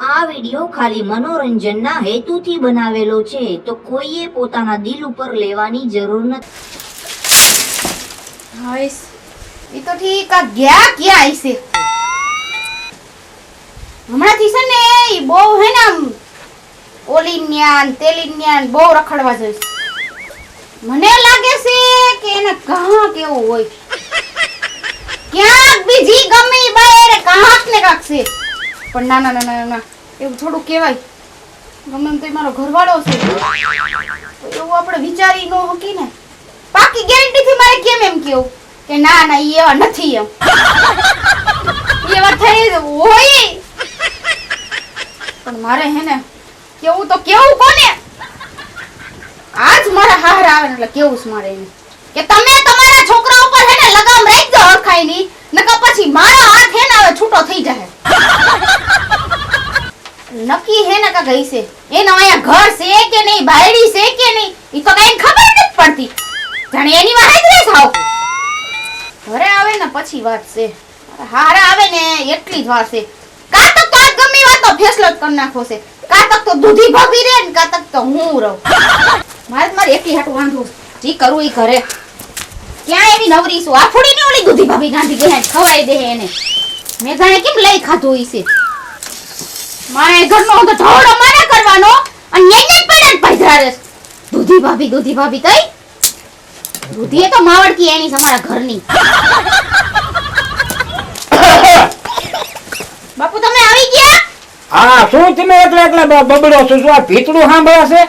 આ વિડિયો ખાલી મનોરંજનના હેતુથી બનાવેલો છે, તો કોઈએ પોતાના દિલ ઉપર લેવાની જરૂર નથી. હાઈસ ઈ તો ઠીક આ ગયા ક્યાં આઈસે હમણાંથી છે ને ઈ બહુ હે ને આમ ઓલિન્યાન તેલિન્યાન બહુ રખડવા જોઈશ. મને લાગે છે કે એને કહા કેવું હોય ક્યાંક બીજી ગમે બાયરે કાંક ને કાંક છે. પણ ના ના ના ના એવું થોડું કહેવાય. ગમે એમ તો મારો ઘરવાળો છે એવું આપણે વિચારી ન હકી ને. પાકી ગેરંટી થી મારે કેમ એમ કેવું કે ના ના ઈ એવા નથી એમ એવા થઈ હોય. પણ મારે હે ને કેવું તો કેવું કોને આજ મારા હાર આવે એટલે કેવું છે મારે એને કે તમે તમારા છોકરા ઉપર હે ને લગામ રાખજો હરખાઈ ની નકર પછી મારો હાથ હે ને હવે છૂટો થઈ જાય. નક્કી હે ને કા ગઈ છે એનો અહીંયા ઘર છે કે નહીં બાયડી છે કે નહીં ઈ તો કઈ ખબર નથી પડતી. જાણે એની વાહે જ રહેસ આવ ઘરે આવે ને પછી વાત છે. હારા આવે ને એટલી જ વાત છે. કાતક તો આજ ગમે વાત તો ફેસલો જ કરી નાખો છે. કાતક તો દૂધી ભાભી રે ને કાતક તો હું રહું. મારે એકલી હાટું વાંધો જી કરું ઈ ઘરે ક્યાં એવી નવરી છું. આ ફૂડી ની ઓલી દૂધી ભાભી ગાંધી ગઈ ખવાઈ દે એને મેં જાણે કેમ લઈ ખાધું ઈ છે. મારે ઘરનો તો ઢોળો મારા કરવાનો અને નેને પડે પૈધરા રે દૂધી ભાભી તઈ દૂધી એ તો માવડકી એની તમારા ઘરની. બાપુ તમે આવી ગયા? હા શું તમે એકલા બબડો છો? શું આ ભીતડું સાંભળે છે?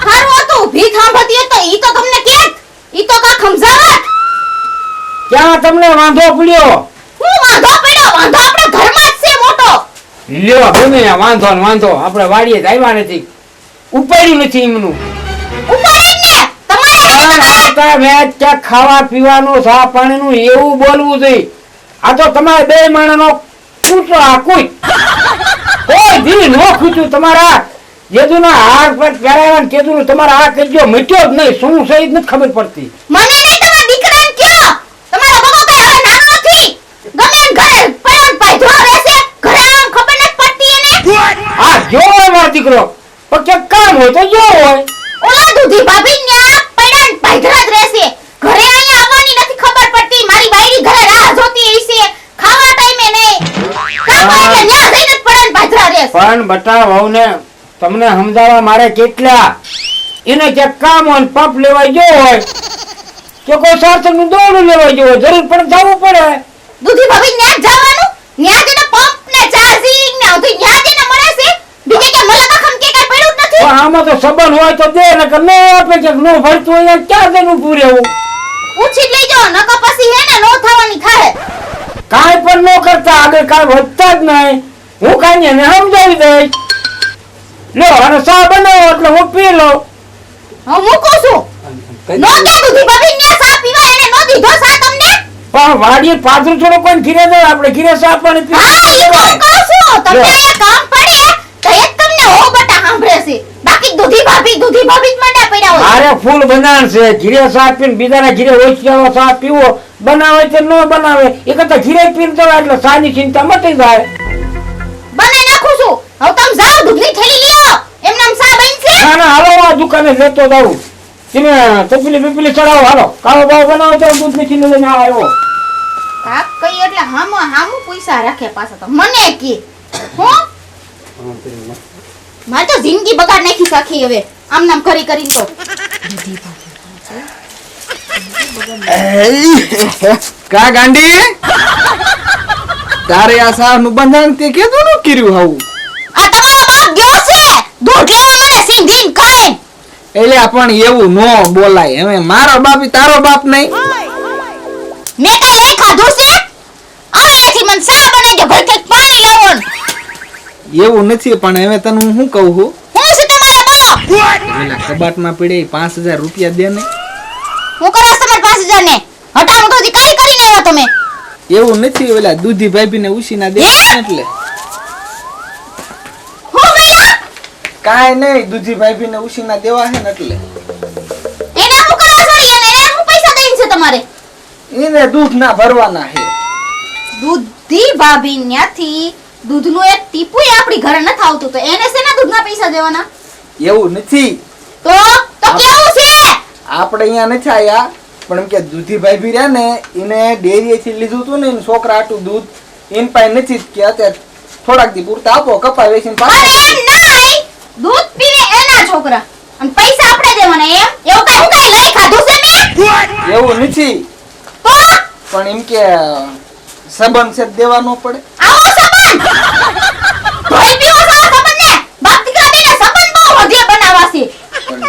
હારું હતું ભીત સાંભળતી તો ઈ તો તમને કે ઈ તો કા ખમજાવત ક્યાં તમને વાંધો પડ્યો? હું વાંધો પડ્યો? વાંધો આપણા ઘરમાં જ છે મોટો. લ્યો ગમે વાંધો ને વાંધો આપણે વાડીએ જ આવ્યા નથી ઉપાડ્યું નથી એમનું ઉપાડીને તમારે મેચ ક્યાંક ખાવા પીવાનું ચા પાણીનું એવું બોલવું જોઈએ. આ તો તમારે બે માણસનો કૂટો આ કૂટ કોઈ દી નો ખૂટ્યું. તમારા જેદુના હાર પર પહેરાવ્યા ને કેદુનું તમારા આ કજો મટ્યો જ નહીં. શું છે જ નથી ખબર પડતી. મને નહીં તમારા દીકરાને કયો તમારો બબો કઈ હવે નાનો નથી. ગમે એમ ઘરે પડ્યો પાયધો રહેશે ઘરે આમ ખબર નથી પડતી એને. આ જો મારો દીકરો પણ ક્યાંક કામ હોય તો જો હોય ઓલા દૂધી ભાભી ન્યા પડ્યા પાયધરા જ રહેશે ઘરે અહીંયા આવવાની નથી ખબર પડતી. મારી બાયડી ઘરે રાહ જોતી હશે ખાવા ટાઈમે નહીં કામ એટલે ન્યા જઈને જ પડ્યા પાયધરા રહેશે. પણ બટા વહુને તમને સમજાવવા મારે કેટલા એને ક્યાંક કામ હોય ને પંપ લેવાય ગયો હોય કે કોઈ સાર્થક નું દોડું લેવાય ગયો હોય જરૂર પણ જવું પડે. દૂધી ભાભી ન્યા જવાનું ન્યા જઈને પંપ ને ચાર્જિંગ ને બધું ન્યા જઈને મળે છે. બીજે કે મલકા ખમ કે કઈ પડ્યું જ નથી. પણ આમાં તો સંબંધ હોય તો દે ને કે નો આપે કે નો ભરતું હોય ક્યાં જઈને ઊભું રહેવું. પૂછી લેજો નકર પછી હે ને નો થવાની થાય. કાંઈ પણ નો કરતા આગળ કાંઈ વધતા જ નહીં. હું કાંઈ એને સમજાવી દઈશ. લો અને ચા બનાવો એટલે હું પી લઉં. હું મૂકું છું. નો કે દૂધી ભાભી ન્યા સા પીવા એને નો દીધો સા તમને. પણ વાડીએ પાછું થોડો કોઈ ઘીરે દે આપણે ઘીરે ચા પાણી પી. હા ઈ કોણ કહું છું તમને અહીંયા કામ પડે તો એક તમને હો બટા સાંભળે છે. બાકી દૂધી ભાભી જ મંડ્યા પડ્યા હોય. અરે ફૂલ બનાણ છે ઘીરે ચા પીને બીજાના ઘીરે ઓછિયાનો ચા પીવો બનાવે કે ન બનાવે એ કરતા ઘીરે પીને તો એટલે ચાની ચિંતા મટી જાય. બનાઈ નાખું છું. હવે તમે જાઓ દૂધની થેલી લ્યો એમને આમ સા બનશે. ના ના હાલો આ દુકાને લેતો જાઉં. તમે તપીલી બીપીલી ચડાવો હાલો કાળો બાવ બનાવો તો દૂધ ની ચીની લઈને આવ્યો. કાક કઈ એટલે હામું પૈસા રાખે પાછા તો મને કે હું મારે તો જિંદગી બગાડ નાખી સાખી હવે આમ નામ કરી તો કા ગાંડી તારે આ સાહ નું બંધન તે કેતું નું કર્યું હાવું? આ તમારો બાપ ગયો છે દૂધ લેવા મને સીધીન કાઈ. એટલે પણ એવું નો બોલાય. હવે મારો બાપ તારો બાપ નહીં. મેં કઈ લઈ ખાધું છે? આવેથી મને સા બનાવી દે ભરકે પાણી લાવો. એવું નથી પણ હવે તને હું શું કહું છું હું છે તમારે બોલો. પેલા કબાટમાં પડે 5000 રૂપિયા દે ને. હું કરાસ તમારે 5000 ને હટાણું તો કઈ કરીને આવ્યા તમે? એવું નથી ઓલા દૂધી ભાભી ને ઉસીના દે એટલે હું બોલ્યા? કાઈ નહીં દૂધી ભાભી ને ઉસીના દેવા છે ને એટલે એના હું કરાસ વળી અને એના હું પૈસા દઈને છે તમારે? એને દૂધ ના ભરવાના છે. દૂધી ભાભી ન્યાથી દૂધનું એક ટીપુય આપણી ઘરે નથી આવતું તો એને શેના દૂધના પૈસા દેવાના? એવું નથી, તો કેવું છે? આપણે અહીંયા નથી આયા, પણ એમ કે દૂધીભાઈ ભી રહ્યા ને એને ડેરીએથી લીધું હતું ને એના છોકરા આટલું દૂધ એન પાસે નથી કે અત્યારે થોડાક દી પૂરતા આપો કપા વેચીને અરે પાછા. એમ નહીં, દૂધ પીવે એના છોકરા અને પૈસા આપણે દેવાના એમ? એવું કાંઈ હું કાંઈ લઈ ખાધું છે મેં? એવું નથી, તો પણ એમ કે સંબંધ છે દેવાનો પડે. આવો સંબંધ ધોઈ પીવો છો આ સંબંધને? બાપ દીકરા બેને સંબંધ બહુ વધે બનાવવા છે. પણ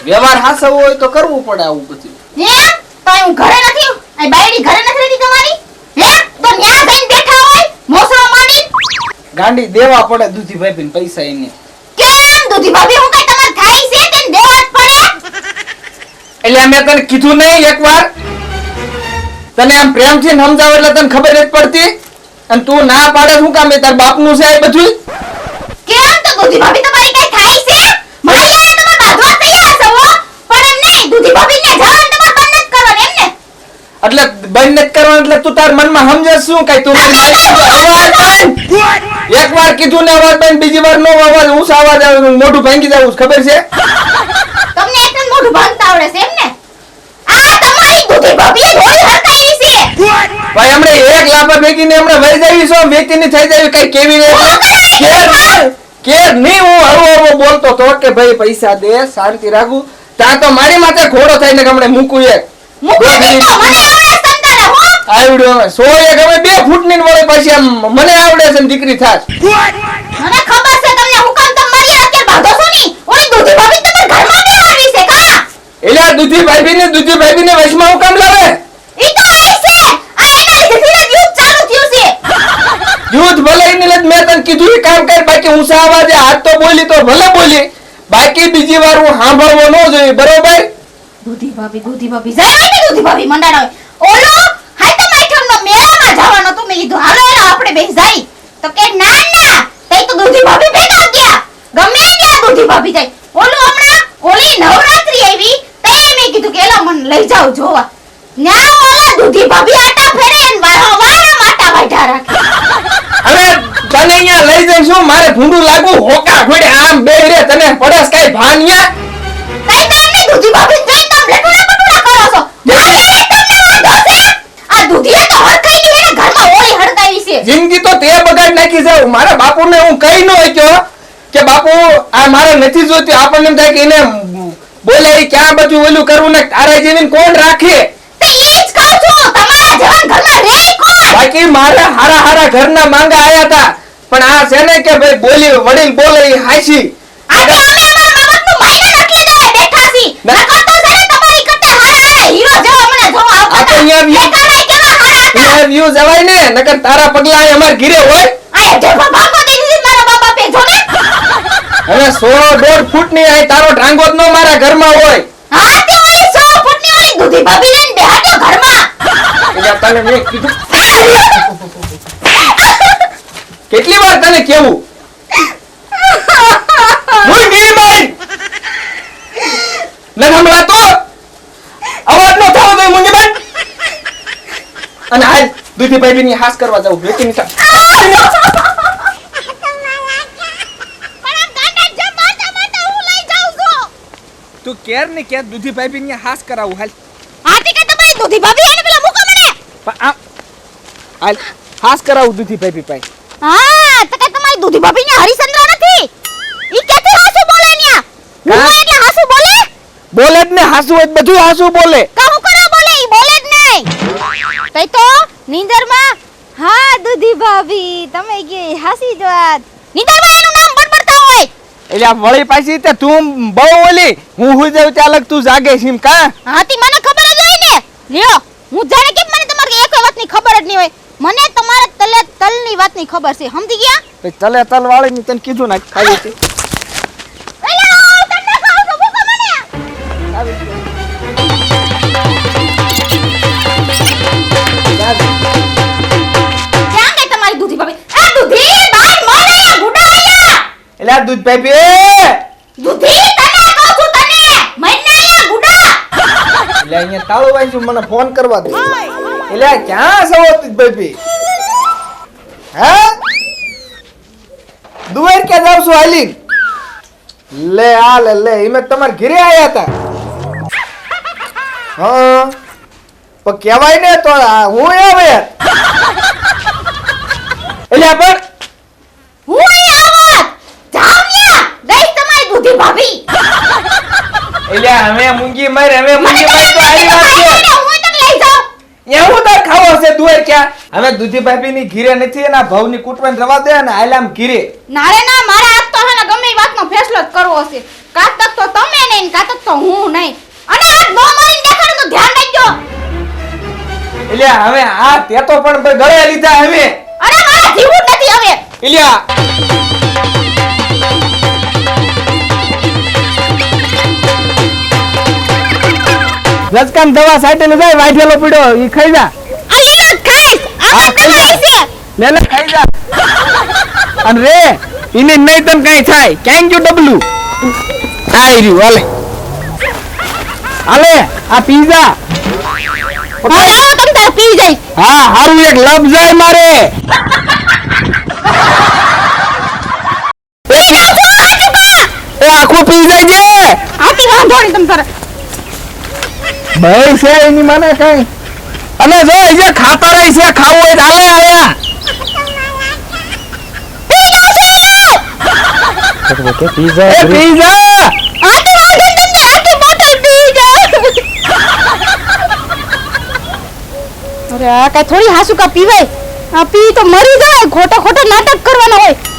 વ્યવહાર હાસવો હોય તો કરવું પડે આવું બધું. હે તો હું ઘરે નથી આ બાયડી ઘરે નથી રહેતી તમારી? હે તો ન્યા જઈને બેઠા હોય મોસળો માંડી? ગાંડી દેવા પડે દૂધીભાઈ ભીને પૈસા એને. કેમ દૂધી ભાભી હું કઈ તમાર થાય છે કે દેવા જ પડે? એટલે મેં તને કીધું નહીં એકવાર, તને આમ પ્રેમથી સમજાવ એટલે તને ખબર જ પડતી, અને તું ના પાડે શું કામ? એ તાર બાપનું છે એ બધું. કેમ તો દૂધી ભાભી તમારી કઈ થાય છે? મારી યાર તમાર બાંધવા તૈયાર છો હો. પણ એમ નહીં દૂધી ભાભી ને જવાનું તમાર બંધ જ કરવાનું એમ ને? એટલે બંધ નથી કરવાનું એટલે તું તાર મનમાં સમજે શું કઈ? તું મારી અવાજ બંધ! એકવાર કીધું ને અવાજ બંધ, બીજી વાર નો અવાજ ઊંચો અવાજ આવે તો મોઢું ભાંગી જવું ખબર છે? તમને એકદમ મોઢું ભાંગતા આવડે છે એમ ને? આ તમારી દૂધી ભાભીએ હોળી હરકાવી છે. ભાઈ હમણે એક લાપા ભેગીને હમણે વહી જાવી છો, વ્યક્તિની થઈ જાવી કઈ કેવી રે કે નહીં? હું હળવો બોલતો તો કે ભાઈ પૈસા દે, શાંતિ રાખું, ત્યાં તો મારી માથે ઘોડો થઈને હમણે મૂકું એક મુકુડી તો મને આવડે સંતાને હો. આવડ્યો હવે 100 એક હવે 2 ફૂટની ને વળે પછી આમ મને આવડે છે ને દીકરી થાશ. મને ખબર છે તમને હુકમ તો મારી અત્યારે બાંધો છો ની. ઓલી દૂધી ભાભી તમાર ઘરમાં બેહાડવી છે કા? એટલે આ દૂધી ભાભી ને વશમાં હું કામ લાવે? ઈ તો આઈ છે. આ એના લીધે યુદ્ધ ચાલુ થયું છે. યુદ્ધ ભલે એની લત મેં તને કીધું એ કામ કર, બાકી ઊંચા અવાજે હાથ તો બોલી તો ભલે બોલી, બાકી બીજી વાર હું સાંભળવો ન જોઈએ, બરોબર? દૂધી ભાભી જાય ને દૂધી ભાભી મંડાણો ઓલો હાય તો માઠમનો મેળામાં જવાનો તો મેં કીધું હાલો હાલો આપણે બે જાય તો કે ના ના તઈ તો દૂધી ભાભી ભેગા ગયા ગમે ત્યાં દૂધી ભાભી જાય ઓલું હમણાં ઓલી નવરાત્રી આવી તે મેં કીધું કે એલા મને લઈ જાવ જોવા ન્યા ઓલા દૂધી ભાભી આટા ફેરે ને વારા માટા વાઢા રાખે હવે તને અહીંયા લઈ જઈ શું મારે ભૂંડું લાગુ હોકા ખોડે આમ બે રે તને પડસ કઈ ભાનિયા? તઈ તો એમને દૂધી ભાભી જોઈ તમ લટુડા પટુડા કરો છો મારે તમને વાંધો છે આ દૂધીએ તો હરખાઈ ની એને ઘરમાં ઓળી હડકાવી છે જિંદગી તો તે બગાડ નાખી છે. મારા બાપુને હું કઈ ન શક્યો કે બાપુ આ મારે નથી જોતી. આપણને એમ થાય કે એને બોલે ઈ ક્યાં બધું ઓલું કરવું ને તારા જેવીને કોણ રાખે? તે ઈ જ કહું છું તમારા જવાન ઘરમાં રે કોણ બાકી મારા હારા ઘરના માંગા આયા હતા, પણ આ છે ને કે ભાઈ બોલી વડીલ બોલે ઈ હાચી. આજે અમે અમારા બાબતનું માયના નકલી દે બેઠા છી નકર તો છે ને તમારી કરતા હારા હીરો જેવો મને જો આ તો અહીંયા view- દેખાડાય કેવા હારા હતા અહીંયા વ્યૂ જવાય ને, નકર તારા પગલા અહીં અમાર ઘીરે હોય. આ ઢેફા ભાગો દઈ દીધી મારા બાપા પે જો ને હવે 100-1.5 ફૂટની અહીં તારો ઢાંગો જ નો મારા ઘરમાં હોય. હા તે ઓલી 100 ફૂટની ઓલી દૂધી ભાભી લઈને બેહાડ્યો ઘરમાં એટલે તને મેં કીધું કેટલી વાર તને કેવું? મુંગીબાઈ ન સંભળાતો અવાજ નો થવો જોઈએ મુંગીબાઈ. અને હાલ દૂધીભાઈ ની હાસ કરવા જાવ વેચીની સા પણ આમ ગાંડા જમ મારતા હું લઈ જાઉં છું તું કેર ને કે દૂધીભાઈ ની હાસ કરાવું હાલ. આથી કે તમારી દૂધી ભાભી એને પેલા મૂકો મને હાલ હાસ કરાવું દૂધીભાઈ પાસે. હા તો કે તમારી દૂધી ભાભી ને હરિચંદ્ર નથી ઈ કેથી હાસુ બોલે ન્યા હું એટલે હાસુ બોલે બોલે જ ને હાસુ જ બધું હાસુ બોલે. કહું કરો બોલે ઈ બોલે જ નહીં તઈ તો નીંદરમાં હા દૂધી ભાભી તમે કે હાસી જ વાત નીંદરમાં એનું નામ બડબડતા હોય એટલે આ વળી પાછી તે તું બહુ ઓલી હું હુઈ જાવ ત્યાં લગ તું જાગે છે કા? હાથી મને ખબર જ હોય ને લ્યો હું જાણે કે મને તમારી એક વાતની ખબર જ નહીં હોય મને તમારા તલે તલની વાતની ખબર છે સમજી ગયા પછી તલે તલ વાળી ની તને કીધું ના ખાવી છે. એલા તમને ખાવ છો ભૂકો મને ક્યાં ગઈ તમારી દૂધી ભાભી આ દૂધી બાર મોને ગુડા આયા એટલે આ દૂધ ભાઈ દૂધી તને કહું છું તને મહિને આયા ગુડા એટલે અહીંયા તાળું વાંચ્યું મને ફોન કરવા દે. એટલે આ ક્યાં છો દૂધ ભાઈ? હે દુવેર કે જાવ છું હાલી લે આ લે ઈમે તમાર ઘરે આયા હતા હા પણ કહેવાય ને તો હું આવે એટલે પણ હું અહીં આવત જામ્યા દઈ તમારી દૂધી ભાભી એટલે હવે મૂંગી માર તો આરી વાત છે હું તને લઈ જાઉં એવું તો ખાવો છે દુવેર ક્યાં હવે દૂધી ભાભીની ઘીરે નથી એના ભાવની કૂટવાન રવા દે અને આલામ ઘીરે નારે ના મારા આજ તો હે ને ગમે એ વાતનો ફેસલો જ કરવો છે કાતક તો તમે નહીં કાતક તો હું નહીં અને આ નો મારીને દેખાડો તો ધ્યાન રાખજો એટલે હવે આ તે તો પણ ગળે લીધા હવે અરે મારા જીવું જ નથી હવે ઇલિયા લસકામ દવા સાઈટેલો જાય વાઢેલો પડ્યો ઈ ખાઈ જા આ લેલો જ ખાઈશ આ દવાઈ છે લે લે ખાઈ જા અને રે ઈને નહીં તન કઈ થાય ક્યાં ગયું ડબલું આઈ રહ્યું હાલે આ પીઝા મારા તમ તાર પી જાય હા હારું એક લબ જાય મારે એ આખું પી જાય છે આથી વાંધો નહીં તમ તારે ભાઈ છે એની મને કઈ અને જો એ જે ખાતા રહી છે ખાવું હોય તો હાલે આયા પીઝા એ પીઝા આથી વાંધો તમને આખી બોટલ પી જાય અરે આ કઈ થોડી હાસુ કા પીવાય આ પી તો મરી જાય ખોટો ખોટો નાટક કરવાનો હોય